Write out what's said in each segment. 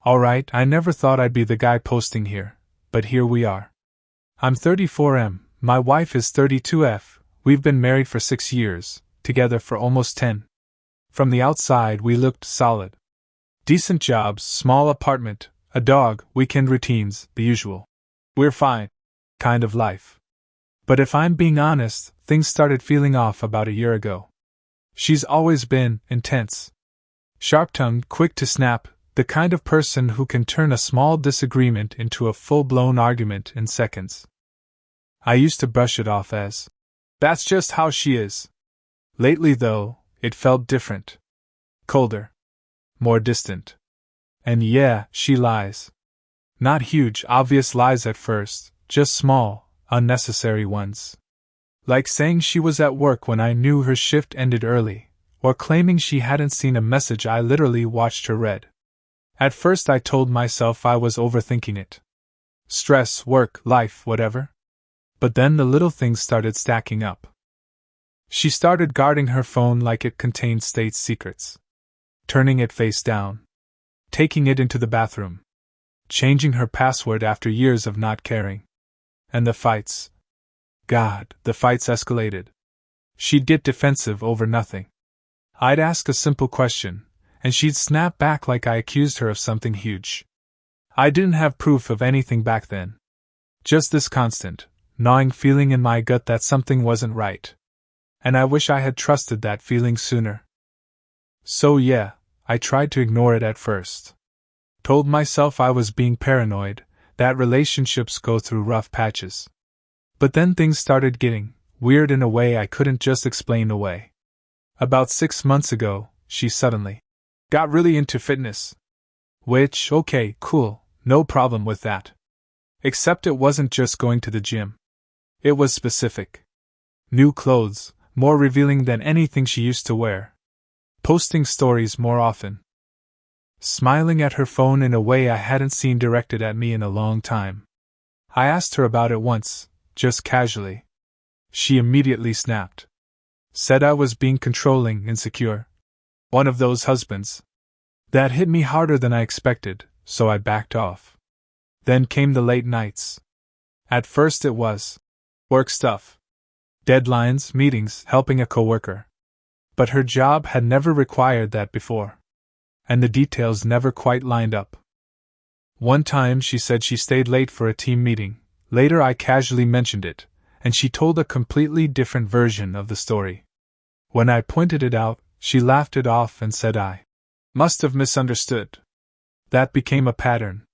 Alright, I never thought I'd be the guy posting here, but here we are. I'm 34M, my wife is 32F, we've been married for 6 years, together for almost 10. From the outside we looked solid. Decent jobs, small apartment, a dog, weekend routines, the usual. We're fine. Kind of life. But if I'm being honest, things started feeling off about a year ago. She's always been intense. Sharp-tongued, quick to snap, the kind of person who can turn a small disagreement into a full-blown argument in seconds. I used to brush it off as, "That's just how she is." Lately, though, it felt different. Colder. More distant. And yeah, she lies. Not huge, obvious lies at first, just small, unnecessary ones. Like saying she was at work when I knew her shift ended early, or claiming she hadn't seen a message I literally watched her read. At first I told myself I was overthinking it. Stress, work, life, whatever. But then the little things started stacking up. She started guarding her phone like it contained state secrets. Turning it face down. Taking it into the bathroom. Changing her password after years of not caring. And the fights. God, the fights escalated. She'd get defensive over nothing. I'd ask a simple question, and she'd snap back like I accused her of something huge. I didn't have proof of anything back then. Just this constant, gnawing feeling in my gut that something wasn't right. And I wish I had trusted that feeling sooner. So yeah, I tried to ignore it at first. Told myself I was being paranoid, that relationships go through rough patches. But then things started getting weird in a way I couldn't just explain away. About 6 months ago, she suddenly got really into fitness. Which, okay, cool, no problem with that. Except it wasn't just going to the gym. It was specific. New clothes, more revealing than anything she used to wear. Posting stories more often. Smiling at her phone in a way I hadn't seen directed at me in a long time. I asked her about it once, just casually. She immediately snapped. Said I was being controlling, insecure. One of those husbands. That hit me harder than I expected, so I backed off. Then came the late nights. At first it was work stuff. Deadlines, meetings, helping a coworker. But her job had never required that before. And the details never quite lined up. One time she said she stayed late for a team meeting. Later I casually mentioned it, and she told a completely different version of the story. When I pointed it out, she laughed it off and said I must have misunderstood. That became a pattern.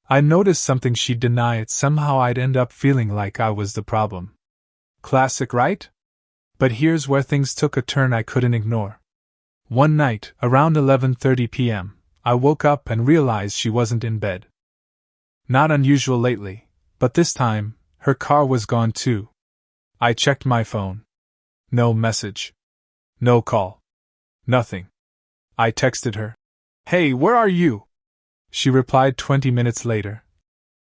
I noticed something she'd deny it, somehow I'd end up feeling like I was the problem. Classic, right? But here's where things took a turn I couldn't ignore. One night, around 11:30 p.m., I woke up and realized she wasn't in bed. Not unusual lately, but this time, her car was gone too. I checked my phone. No message. No call. Nothing. I texted her. "Hey, where are you?" She replied 20 minutes later.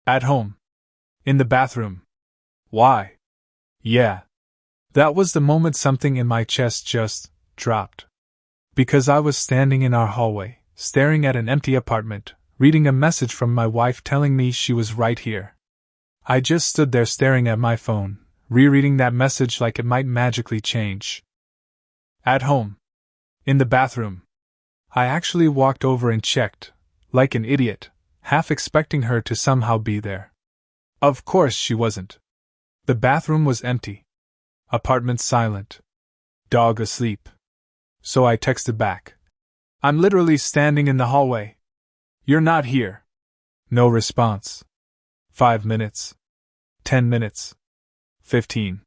"At home. In the bathroom." Why? Yeah. That was the moment something in my chest just dropped. Because I was standing in our hallway, staring at an empty apartment, reading a message from my wife telling me she was right here. I just stood there staring at my phone, rereading that message like it might magically change. At home. In the bathroom. I actually walked over and checked, like an idiot, half expecting her to somehow be there. Of course she wasn't. The bathroom was empty. Apartment silent. Dog asleep. So I texted back. "I'm literally standing in the hallway. You're not here." No response. 5 minutes. 10 minutes. 15.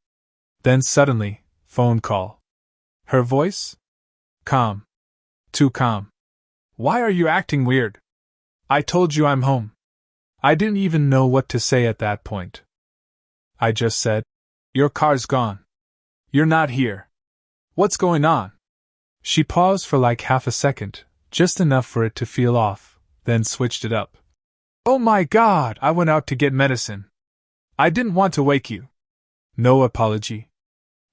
Then suddenly, phone call. Her voice? Calm. Too calm. "Why are you acting weird? I told you I'm home." I didn't even know what to say at that point. I just said, "Your car's gone. You're not here. What's going on?" She paused for like half a second, just enough for it to feel off, then switched it up. "Oh my God, I went out to get medicine. I didn't want to wake you." No apology.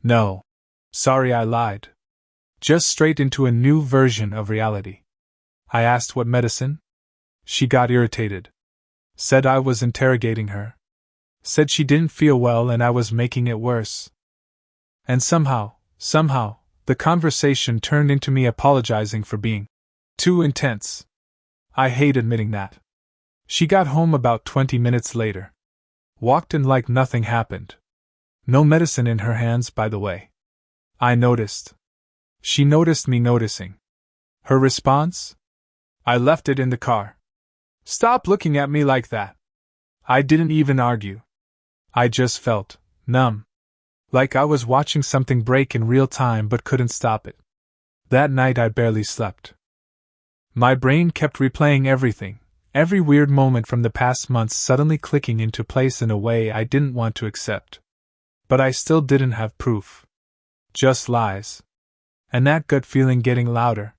No. Sorry, I lied. Just straight into a new version of reality. I asked what medicine. She got irritated. Said I was interrogating her. Said she didn't feel well and I was making it worse. And somehow, the conversation turned into me apologizing for being too intense. I hate admitting that. She got home about 20 minutes later. Walked in like nothing happened. No medicine in her hands, by the way. I noticed. She noticed me noticing. Her response? I left it in the car. Stop looking at me like that. I didn't even argue. I just felt numb. Like I was watching something break in real time but couldn't stop it. That night I barely slept. My brain kept replaying everything, every weird moment from the past months suddenly clicking into place in a way I didn't want to accept. But I still didn't have proof. Just lies. And that gut feeling getting louder.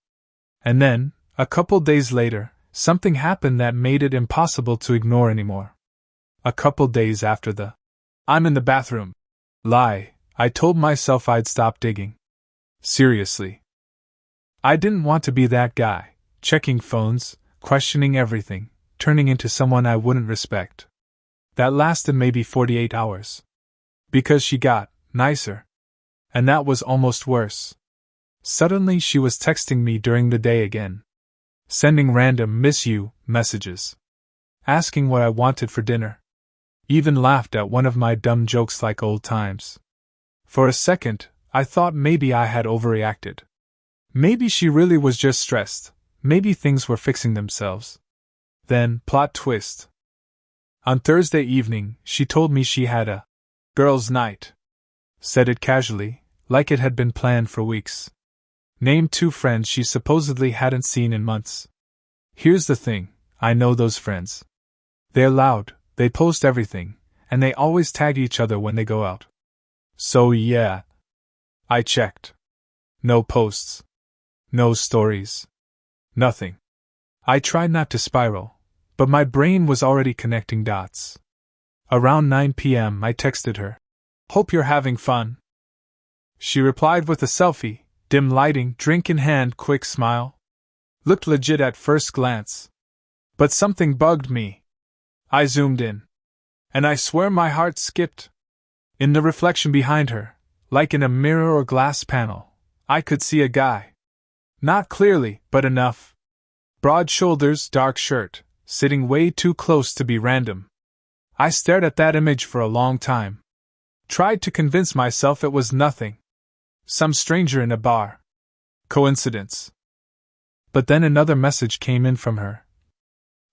And then, a couple days later, something happened that made it impossible to ignore anymore. A couple days after the "I'm in the bathroom" lie, I told myself I'd stop digging. Seriously. I didn't want to be that guy, checking phones, questioning everything, turning into someone I wouldn't respect. That lasted maybe 48 hours. Because she got nicer. And that was almost worse. Suddenly she was texting me during the day again. Sending random "miss you" messages. Asking what I wanted for dinner. Even laughed at one of my dumb jokes like old times. For a second, I thought maybe I had overreacted. Maybe she really was just stressed. Maybe things were fixing themselves. Then, plot twist. On Thursday evening, she told me she had a girls' night. Said it casually, like it had been planned for weeks. Named 2 friends she supposedly hadn't seen in months. Here's the thing, I know those friends. They're loud, they post everything, and they always tag each other when they go out. So yeah. I checked. No posts. No stories. Nothing. I tried not to spiral, but my brain was already connecting dots. Around 9 p.m. I texted her. Hope you're having fun. She replied with a selfie, dim lighting, drink in hand, quick smile. Looked legit at first glance. But something bugged me. I zoomed in. And I swear my heart skipped. In the reflection behind her, like in a mirror or glass panel, I could see a guy. Not clearly, but enough. Broad shoulders, dark shirt, sitting way too close to be random. I stared at that image for a long time. Tried to convince myself it was nothing. Some stranger in a bar. Coincidence. But then another message came in from her.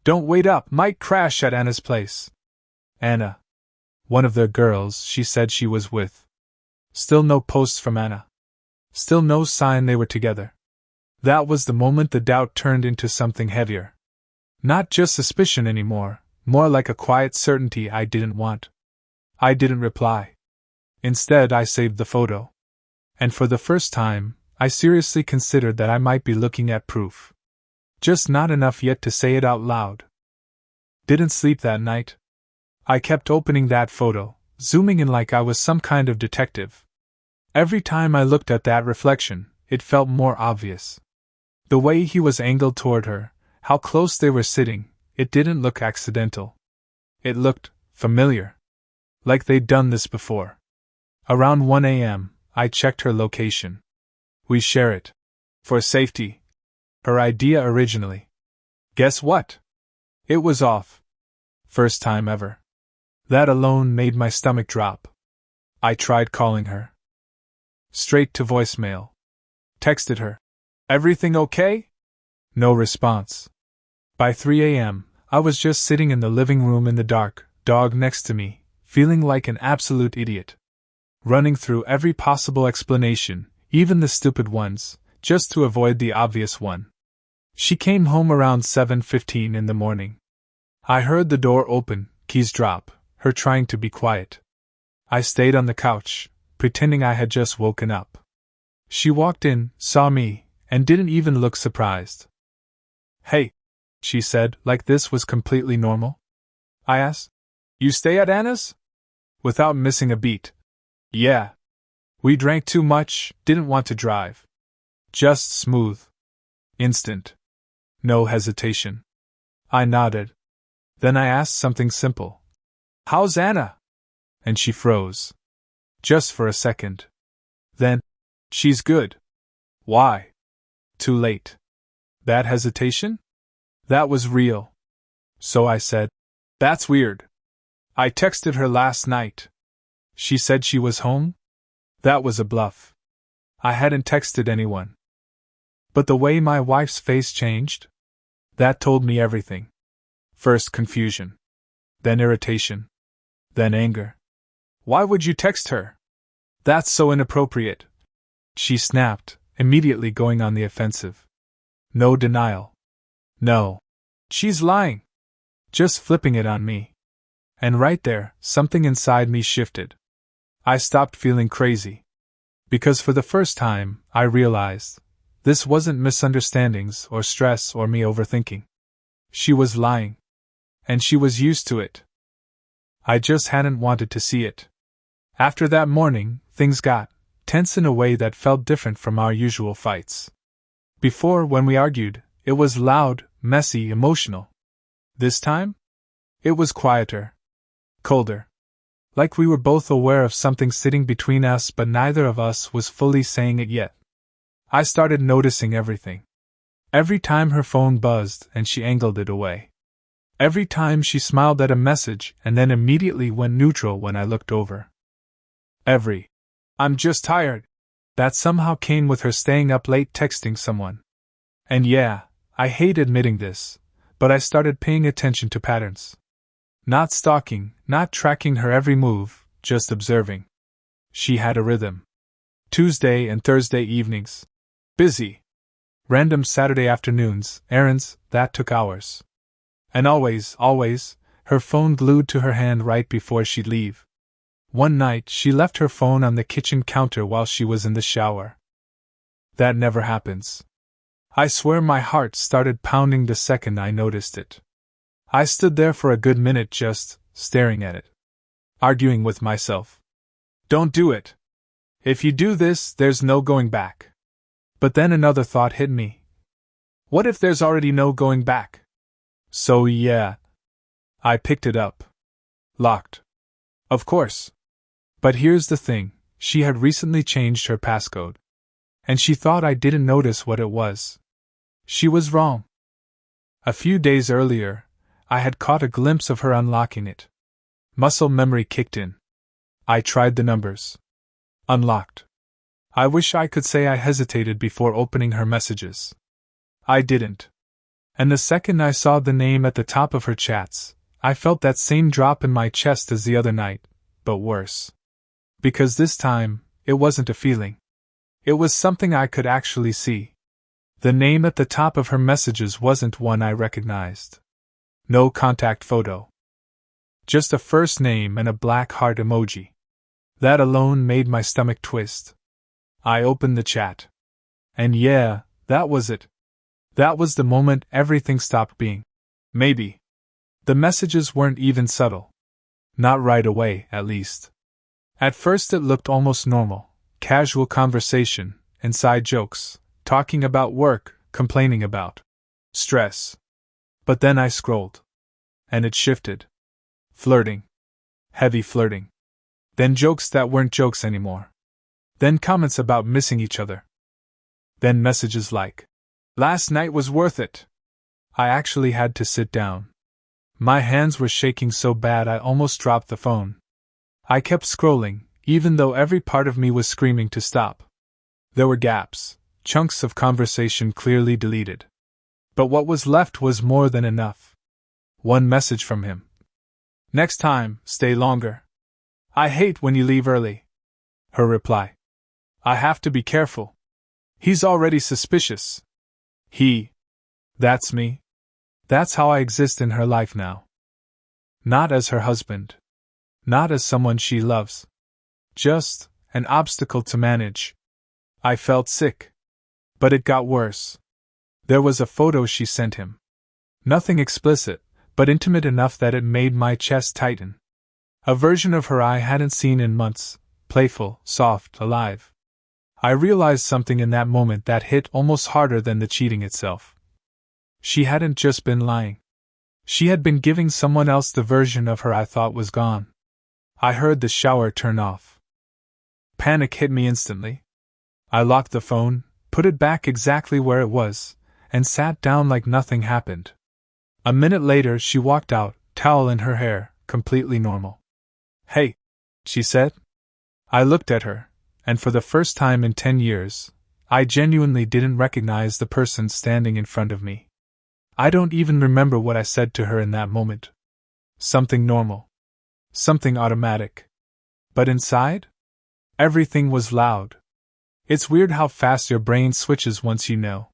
Don't wait up, might crash at Anna's place. Anna. One of the girls she said she was with. Still no posts from Anna. Still no sign they were together. That was the moment the doubt turned into something heavier. Not just suspicion anymore, more like a quiet certainty I didn't want. I didn't reply. Instead, I saved the photo. And for the first time, I seriously considered that I might be looking at proof. Just not enough yet to say it out loud. Didn't sleep that night. I kept opening that photo, zooming in like I was some kind of detective. Every time I looked at that reflection, it felt more obvious. The way he was angled toward her, how close they were sitting, it didn't look accidental. It looked familiar. Like they'd done this before. Around 1 a.m., I checked her location. We share it. For safety. Her idea originally. Guess what? It was off. First time ever. That alone made my stomach drop. I tried calling her. Straight to voicemail. Texted her. Everything okay? No response. By 3 a.m., I was just sitting in the living room in the dark, dog next to me, feeling like an absolute idiot. Running through every possible explanation, even the stupid ones, just to avoid the obvious one. She came home around 7:15 in the morning. I heard the door open, keys drop, her trying to be quiet. I stayed on the couch, pretending I had just woken up. She walked in, saw me, and didn't even look surprised. Hey, she said, like this was completely normal. I asked, you stay at Anna's? Without missing a beat. Yeah. We drank too much, didn't want to drive. Just smooth. Instant. No hesitation. I nodded. Then I asked something simple. How's Anna? And she froze. Just for a second. Then, she's good. Why? Too late. That hesitation? That was real. So I said, That's weird. I texted her last night. She said she was home? That was a bluff. I hadn't texted anyone. But the way my wife's face changed? That told me everything. First confusion. Then irritation. Then anger. Why would you text her? That's so inappropriate. She snapped, immediately going on the offensive. No denial. No. She's lying. Just flipping it on me. And right there, something inside me shifted. I stopped feeling crazy. Because for the first time, I realized this wasn't misunderstandings or stress or me overthinking. She was lying. And she was used to it. I just hadn't wanted to see it. After that morning, things got tense in a way that felt different from our usual fights. Before, when we argued, it was loud, messy, emotional. This time? It was quieter. Colder. Like we were both aware of something sitting between us, but neither of us was fully saying it yet. I started noticing everything. Every time her phone buzzed and she angled it away. Every time she smiled at a message and then immediately went neutral when I looked over. I'm just tired. That somehow came with her staying up late texting someone. And yeah, I hate admitting this, but I started paying attention to patterns. Not stalking, not tracking her every move, just observing. She had a rhythm. Tuesday and Thursday evenings. Busy. Random Saturday afternoons, errands, that took hours. And always, her phone glued to her hand right before she'd leave. One night, she left her phone on the kitchen counter while she was in the shower. That never happens. I swear my heart started pounding the second I noticed it. I stood there for a good minute just staring at it. Arguing with myself. Don't do it. If you do this, there's no going back. But then another thought hit me. What if there's already no going back? So yeah. I picked it up. Locked. Of course. But here's the thing, she had recently changed her passcode. And she thought I didn't notice what it was. She was wrong. A few days earlier, I had caught a glimpse of her unlocking it. Muscle memory kicked in. I tried the numbers. Unlocked. I wish I could say I hesitated before opening her messages. I didn't. And the second I saw the name at the top of her chats, I felt that same drop in my chest as the other night, but worse. Because this time, it wasn't a feeling. It was something I could actually see. The name at the top of her messages wasn't one I recognized. No contact photo. Just a first name and a black heart emoji. That alone made my stomach twist. I opened the chat. And yeah, that was it. That was the moment everything stopped being. Maybe. The messages weren't even subtle. Not right away, at least. At first it looked almost normal. Casual conversation, inside jokes, talking about work, complaining about stress. But then I scrolled. And it shifted. Flirting. Heavy flirting. Then jokes that weren't jokes anymore. Then comments about missing each other. Then messages like, "Last night was worth it." I actually had to sit down. My hands were shaking so bad I almost dropped the phone. I kept scrolling, even though every part of me was screaming to stop. There were gaps, chunks of conversation clearly deleted. But what was left was more than enough. One message from him. "Next time, stay longer. I hate when you leave early." Her reply. "I have to be careful. He's already suspicious." He. That's me. That's how I exist in her life now. Not as her husband. Not as someone she loves. Just an obstacle to manage. I felt sick. But it got worse. There was a photo she sent him. Nothing explicit, but intimate enough that it made my chest tighten. A version of her I hadn't seen in months, playful, soft, alive. I realized something in that moment that hit almost harder than the cheating itself. She hadn't just been lying. She had been giving someone else the version of her I thought was gone. I heard the shower turn off. Panic hit me instantly. I locked the phone, put it back exactly where it was, and sat down like nothing happened. A minute later, she walked out, towel in her hair, completely normal. "Hey," she said. I looked at her, and for the first time in 10 years, I genuinely didn't recognize the person standing in front of me. I don't even remember what I said to her in that moment. Something normal. Something automatic. But inside? Everything was loud. It's weird how fast your brain switches once you know.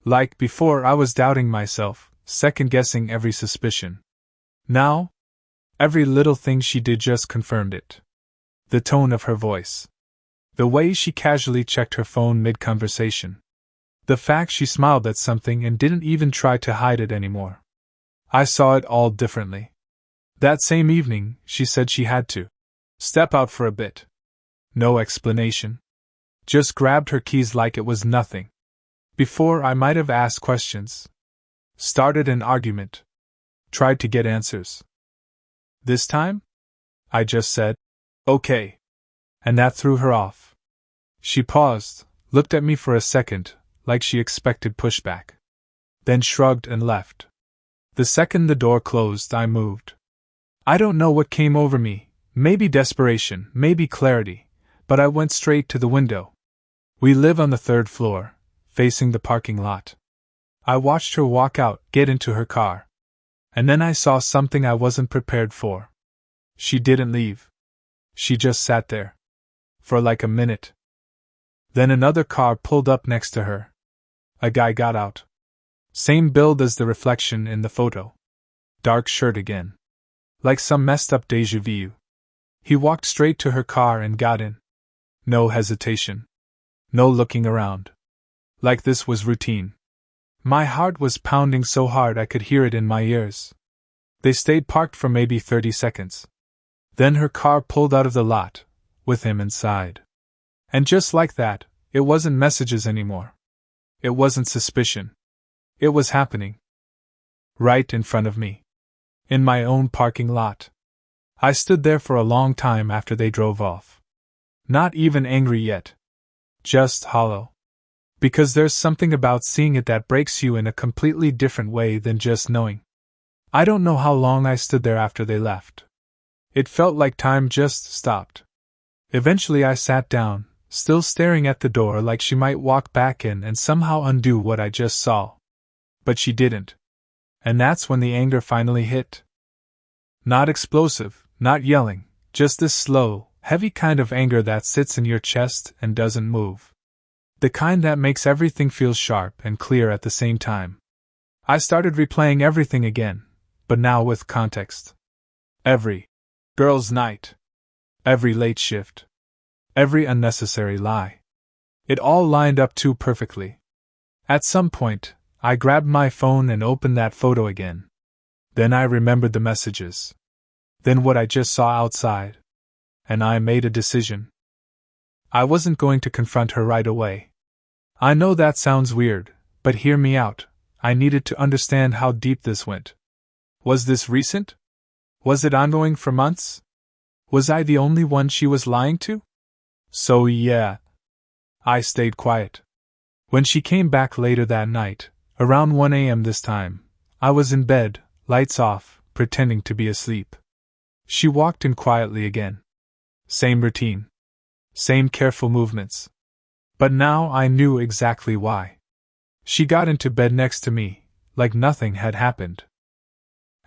Like before, I was doubting myself, second-guessing every suspicion. Now, every little thing she did just confirmed it. The tone of her voice. The way she casually checked her phone mid-conversation. The fact she smiled at something and didn't even try to hide it anymore. I saw it all differently. That same evening, she said she had to step out for a bit. No explanation. Just grabbed her keys like it was nothing. Before, I might have asked questions. Started an argument. Tried to get answers. This time? I just said, "Okay." And that threw her off. She paused, looked at me for a second, like she expected pushback. Then shrugged and left. The second the door closed, I moved. I don't know what came over me, maybe desperation, maybe clarity, but I went straight to the window. We live on the 3rd floor, facing the parking lot. I watched her walk out, get into her car. And then I saw something I wasn't prepared for. She didn't leave. She just sat there. For like a minute. Then another car pulled up next to her. A guy got out. Same build as the reflection in the photo. Dark shirt again. Like some messed up déjà vu. He walked straight to her car and got in. No hesitation. No looking around. Like this was routine. My heart was pounding so hard I could hear it in my ears. They stayed parked for maybe 30 seconds. Then her car pulled out of the lot, with him inside. And just like that, it wasn't messages anymore. It wasn't suspicion. It was happening. Right in front of me. In my own parking lot. I stood there for a long time after they drove off. Not even angry yet. Just hollow. Because there's something about seeing it that breaks you in a completely different way than just knowing. I don't know how long I stood there after they left. It felt like time just stopped. Eventually I sat down, still staring at the door like she might walk back in and somehow undo what I just saw. But she didn't. And that's when the anger finally hit. Not explosive, not yelling, just this slow, heavy kind of anger that sits in your chest and doesn't move. The kind that makes everything feel sharp and clear at the same time. I started replaying everything again, but now with context. Every girls' night. Every late shift. Every unnecessary lie. It all lined up too perfectly. At some point, I grabbed my phone and opened that photo again. Then I remembered the messages. Then what I just saw outside. And I made a decision. I wasn't going to confront her right away. I know that sounds weird, but hear me out. I needed to understand how deep this went. Was this recent? Was it ongoing for months? Was I the only one she was lying to? So yeah. I stayed quiet. When she came back later that night, around 1 a.m. this time, I was in bed, lights off, pretending to be asleep. She walked in quietly again. Same routine. Same careful movements. But now I knew exactly why. She got into bed next to me, like nothing had happened.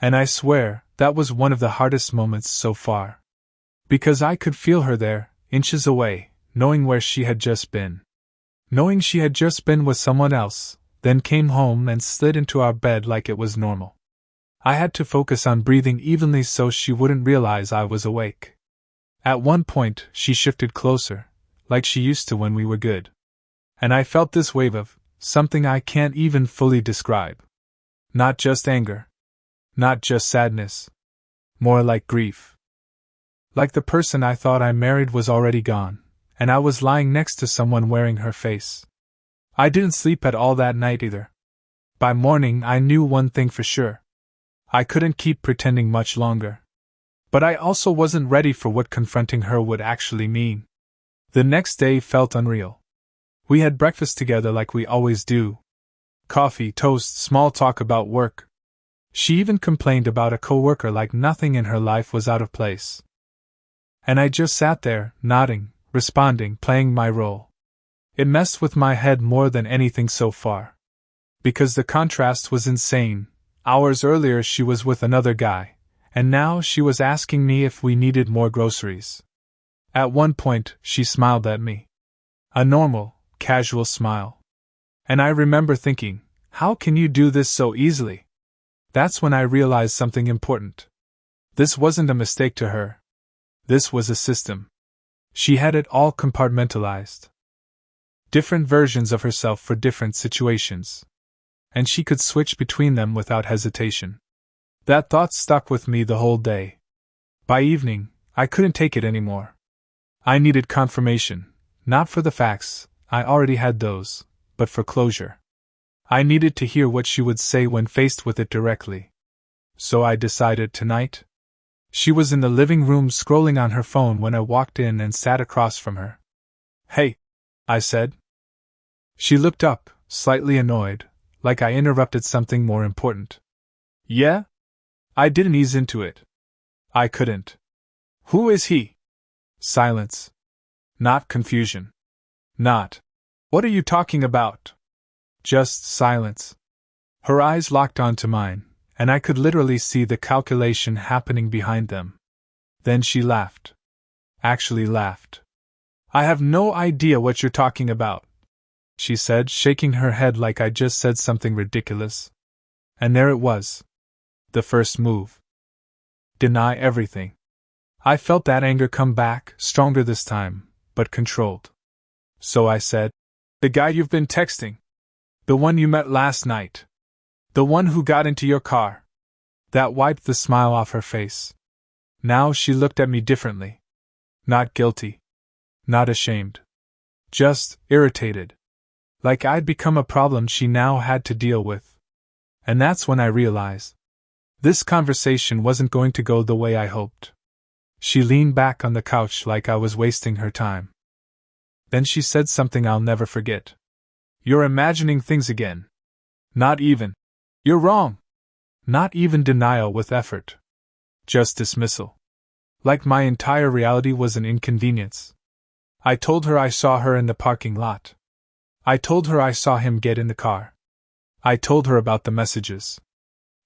And I swear, that was one of the hardest moments so far. Because I could feel her there, inches away, knowing where she had just been. Knowing she had just been with someone else, then came home and slid into our bed like it was normal. I had to focus on breathing evenly so she wouldn't realize I was awake. At one point, she shifted closer, like she used to when we were good. And I felt this wave of something I can't even fully describe. Not just anger. Not just sadness. More like grief. Like the person I thought I married was already gone, and I was lying next to someone wearing her face. I didn't sleep at all that night either. By morning I knew one thing for sure. I couldn't keep pretending much longer. But I also wasn't ready for what confronting her would actually mean. The next day felt unreal. We had breakfast together like we always do. Coffee, toast, small talk about work. She even complained about a coworker like nothing in her life was out of place. And I just sat there, nodding, responding, playing my role. It messed with my head more than anything so far. Because the contrast was insane. Hours earlier she was with another guy, and now she was asking me if we needed more groceries. At one point, she smiled at me. A normal, casual smile. And I remember thinking, how can you do this so easily? That's when I realized something important. This wasn't a mistake to her. This was a system. She had it all compartmentalized. Different versions of herself for different situations. And she could switch between them without hesitation. That thought stuck with me the whole day. By evening, I couldn't take it anymore. I needed confirmation, not for the facts, I already had those, but for closure. I needed to hear what she would say when faced with it directly. So I decided tonight. She was in the living room scrolling on her phone when I walked in and sat across from her. "Hey," I said. She looked up, slightly annoyed, like I interrupted something more important. "Yeah?" I didn't ease into it. I couldn't. "Who is he?" Silence. Not confusion. Not, "What are you talking about?" Just silence. Her eyes locked onto mine, and I could literally see the calculation happening behind them. Then she laughed. Actually laughed. "I have no idea what you're talking about," she said, shaking her head like I just said something ridiculous. And there it was. The first move. Deny everything. I felt that anger come back, stronger this time, but controlled. So I said, "The guy you've been texting. The one you met last night. The one who got into your car." That wiped the smile off her face. Now she looked at me differently. Not guilty. Not ashamed. Just irritated. Like I'd become a problem she now had to deal with. And that's when I realized. This conversation wasn't going to go the way I hoped. She leaned back on the couch like I was wasting her time. Then she said something I'll never forget. "You're imagining things again." Not even. "You're wrong." Not even denial with effort. Just dismissal. Like my entire reality was an inconvenience. I told her I saw her in the parking lot. I told her I saw him get in the car. I told her about the messages.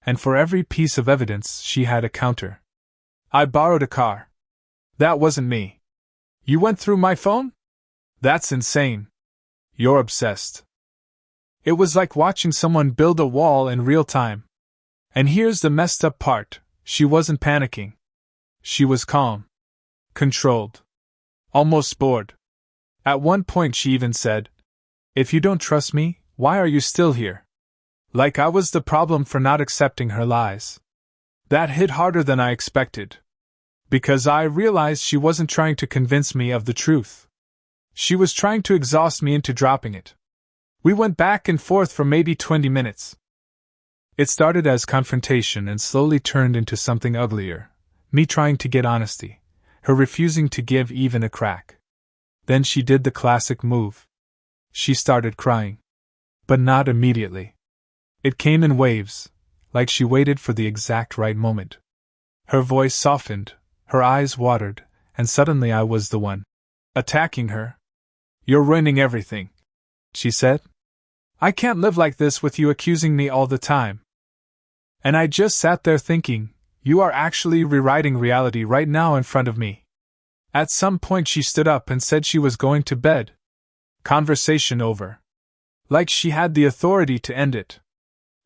And for every piece of evidence, she had a counter. "I borrowed a car." "That wasn't me." "You went through my phone?" "That's insane." "You're obsessed." It was like watching someone build a wall in real time. And here's the messed up part, she wasn't panicking. She was calm. Controlled. Almost bored. At one point she even said, "If you don't trust me, why are you still here?" Like I was the problem for not accepting her lies. That hit harder than I expected. Because I realized she wasn't trying to convince me of the truth. She was trying to exhaust me into dropping it. We went back and forth for maybe 20 minutes. It started as confrontation and slowly turned into something uglier. Me trying to get honesty. Her refusing to give even a crack. Then she did the classic move. She started crying. But not immediately. It came in waves, like she waited for the exact right moment. Her voice softened, her eyes watered, and suddenly I was the one attacking her. "You're ruining everything," she said. "I can't live like this with you accusing me all the time." And I just sat there thinking, you are actually rewriting reality right now in front of me. At some point she stood up and said she was going to bed. Conversation over. Like she had the authority to end it.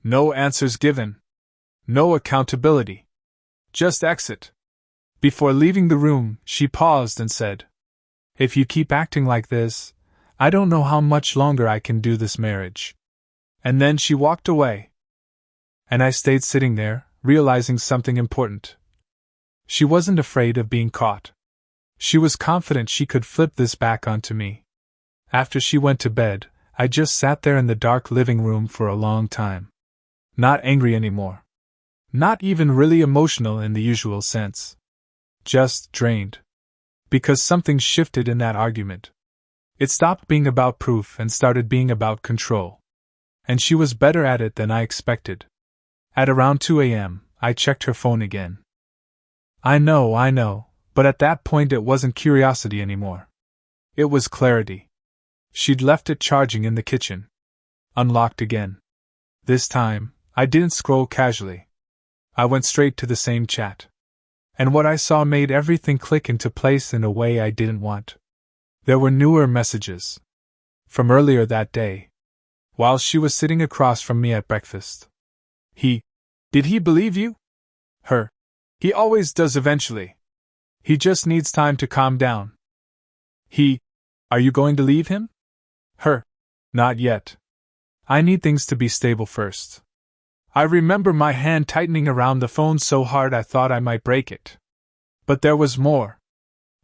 No answers given. No accountability. Just exit. Before leaving the room, she paused and said, "If you keep acting like this, I don't know how much longer I can do this marriage." And then she walked away. And I stayed sitting there, realizing something important. She wasn't afraid of being caught. She was confident she could flip this back onto me. After she went to bed, I just sat there in the dark living room for a long time. Not angry anymore. Not even really emotional in the usual sense. Just drained. Because something shifted in that argument. It stopped being about proof and started being about control. And she was better at it than I expected. At around 2 a.m., I checked her phone again. I know, but at that point it wasn't curiosity anymore. It was clarity. She'd left it charging in the kitchen. Unlocked again. This time, I didn't scroll casually. I went straight to the same chat. And what I saw made everything click into place in a way I didn't want. There were newer messages. From earlier that day. While she was sitting across from me at breakfast. Did he believe you? Her. He always does eventually. He just needs time to calm down. Are you going to leave him? Her. Not yet. I need things to be stable first. I remember my hand tightening around the phone so hard I thought I might break it. But there was more.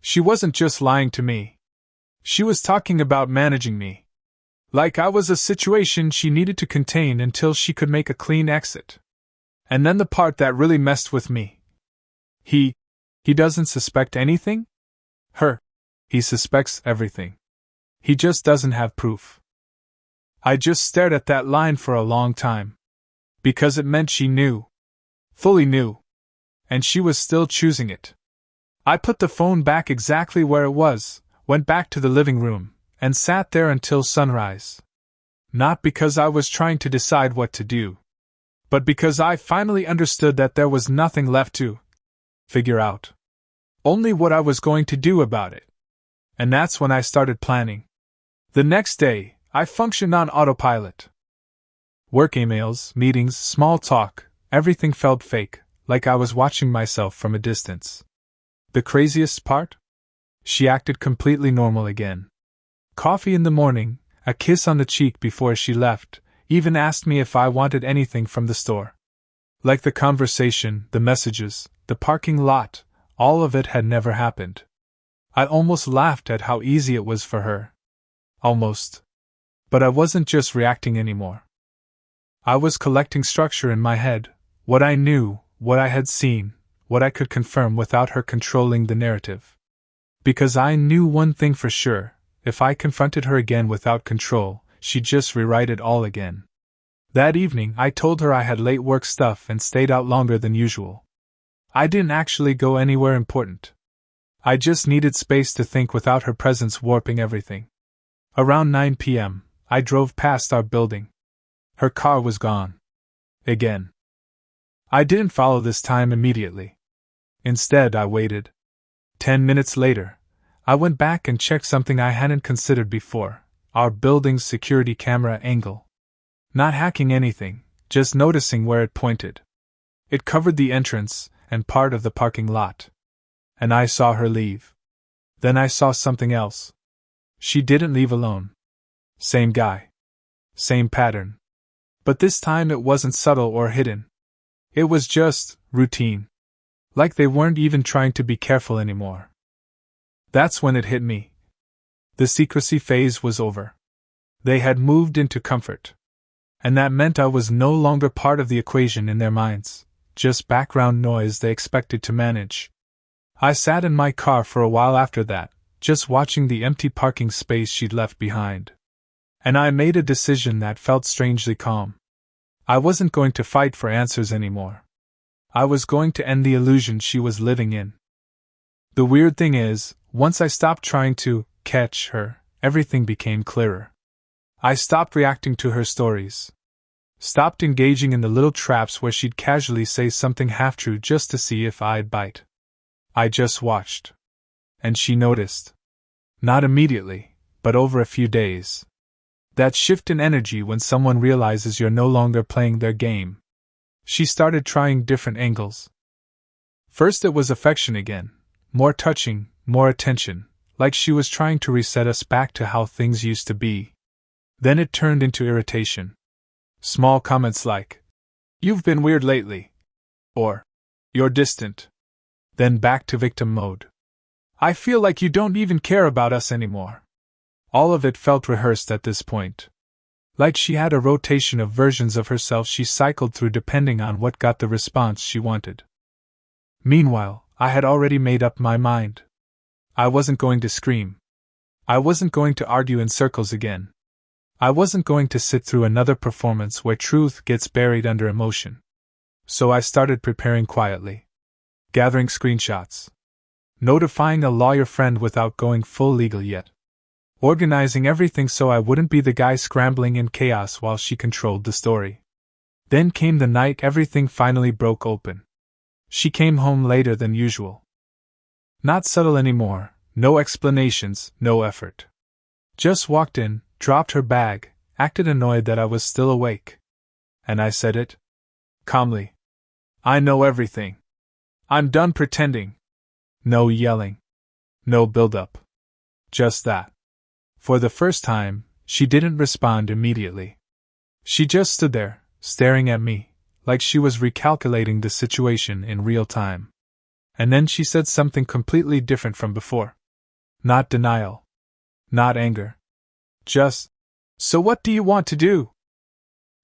She wasn't just lying to me. She was talking about managing me. Like I was a situation she needed to contain until she could make a clean exit. And then the part that really messed with me. He doesn't suspect anything? Her. He suspects everything. He just doesn't have proof. I just stared at that line for a long time. Because it meant she knew. Fully knew. And she was still choosing it. I put the phone back exactly where it was, went back to the living room, and sat there until sunrise. Not because I was trying to decide what to do, but because I finally understood that there was nothing left to figure out. Only what I was going to do about it. And that's when I started planning. The next day, I functioned on autopilot. Work emails, meetings, small talk, everything felt fake, like I was watching myself from a distance. The craziest part? She acted completely normal again. Coffee in the morning, a kiss on the cheek before she left, even asked me if I wanted anything from the store. Like the conversation, the messages, the parking lot, all of it had never happened. I almost laughed at how easy it was for her. Almost. But I wasn't just reacting anymore. I was collecting structure in my head, what I knew, what I had seen, what I could confirm without her controlling the narrative. Because I knew one thing for sure, if I confronted her again without control, she'd just rewrite it all again. That evening I told her I had late work stuff and stayed out longer than usual. I didn't actually go anywhere important. I just needed space to think without her presence warping everything. Around 9 p.m., I drove past our building. Her car was gone. Again. I didn't follow this time immediately. Instead, I waited. 10 minutes later, I went back and checked something I hadn't considered before, our building's security camera angle. Not hacking anything, just noticing where it pointed. It covered the entrance and part of the parking lot. And I saw her leave. Then I saw something else. She didn't leave alone. Same guy. Same pattern. But this time it wasn't subtle or hidden. It was just routine. Like they weren't even trying to be careful anymore. That's when it hit me. The secrecy phase was over. They had moved into comfort. And that meant I was no longer part of the equation in their minds, just background noise they expected to manage. I sat in my car for a while after that, just watching the empty parking space she'd left behind. And I made a decision that felt strangely calm. I wasn't going to fight for answers anymore. I was going to end the illusion she was living in. The weird thing is, once I stopped trying to catch her, everything became clearer. I stopped reacting to her stories. Stopped engaging in the little traps where she'd casually say something half-true just to see if I'd bite. I just watched. And she noticed. Not immediately, but over a few days. That shift in energy when someone realizes you're no longer playing their game. She started trying different angles. First it was affection again, more touching, more attention, like she was trying to reset us back to how things used to be. Then it turned into irritation. Small comments like, "You've been weird lately," or, "You're distant." Then back to victim mode. "I feel like you don't even care about us anymore." All of it felt rehearsed at this point. Like she had a rotation of versions of herself she cycled through depending on what got the response she wanted. Meanwhile, I had already made up my mind. I wasn't going to scream. I wasn't going to argue in circles again. I wasn't going to sit through another performance where truth gets buried under emotion. So I started preparing quietly. Gathering screenshots. Notifying a lawyer friend without going full legal yet. Organizing everything so I wouldn't be the guy scrambling in chaos while she controlled the story. Then came the night everything finally broke open. She came home later than usual. Not subtle anymore, no explanations, no effort. Just walked in, dropped her bag, acted annoyed that I was still awake. And I said it calmly. I know everything. I'm done pretending. No yelling. No build-up. Just that. For the first time, she didn't respond immediately. She just stood there, staring at me, like she was recalculating the situation in real time. And then she said something completely different from before. Not denial. Not anger. Just, so what do you want to do?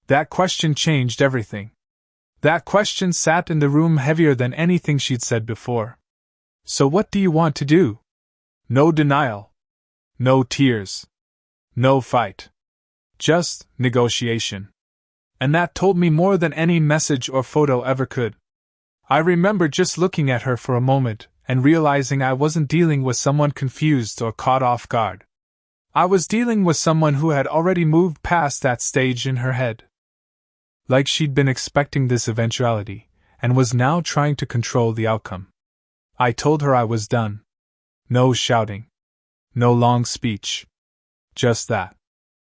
That question changed everything. That question sat in the room heavier than anything she'd said before. So what do you want to do? No denial. No tears. No fight. Just negotiation. And that told me more than any message or photo ever could. I remember just looking at her for a moment and realizing I wasn't dealing with someone confused or caught off guard. I was dealing with someone who had already moved past that stage in her head. Like she'd been expecting this eventuality, and was now trying to control the outcome. I told her I was done. No shouting. No long speech. Just that.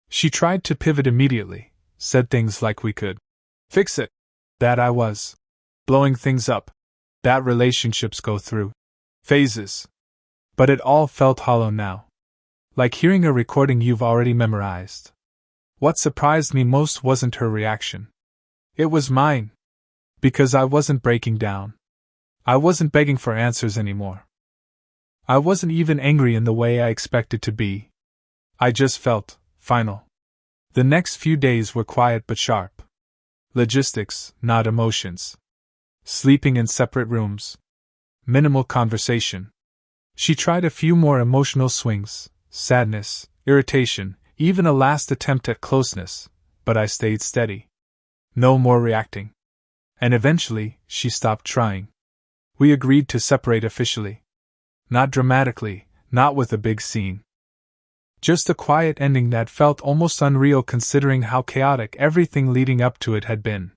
She tried to pivot immediately, said things like we could fix it. That I was blowing things up. That relationships go through phases. But it all felt hollow now. Like hearing a recording you've already memorized. What surprised me most wasn't her reaction. It was mine. Because I wasn't breaking down. I wasn't begging for answers anymore. I wasn't even angry in the way I expected to be. I just felt final. The next few days were quiet but sharp. Logistics, not emotions. Sleeping in separate rooms. Minimal conversation. She tried a few more emotional swings, sadness, irritation, even a last attempt at closeness, but I stayed steady. No more reacting. And eventually, she stopped trying. We agreed to separate officially. Not dramatically, not with a big scene. Just a quiet ending that felt almost unreal considering how chaotic everything leading up to it had been.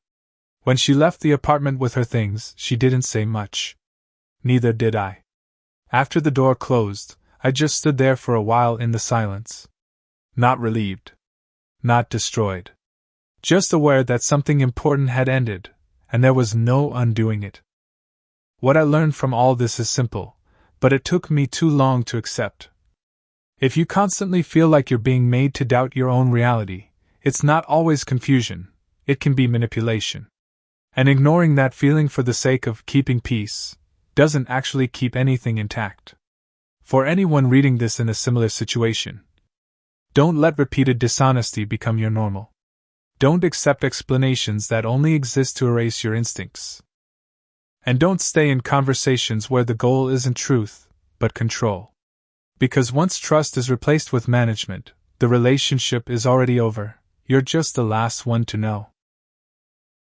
When she left the apartment with her things, she didn't say much. Neither did I. After the door closed, I just stood there for a while in the silence. Not relieved. Not destroyed. Just aware that something important had ended, and there was no undoing it. What I learned from all this is simple, but it took me too long to accept. If you constantly feel like you're being made to doubt your own reality, it's not always confusion, it can be manipulation. And ignoring that feeling for the sake of keeping peace doesn't actually keep anything intact. For anyone reading this in a similar situation, don't let repeated dishonesty become your normal. Don't accept explanations that only exist to erase your instincts. And don't stay in conversations where the goal isn't truth, but control. Because once trust is replaced with management, the relationship is already over, you're just the last one to know.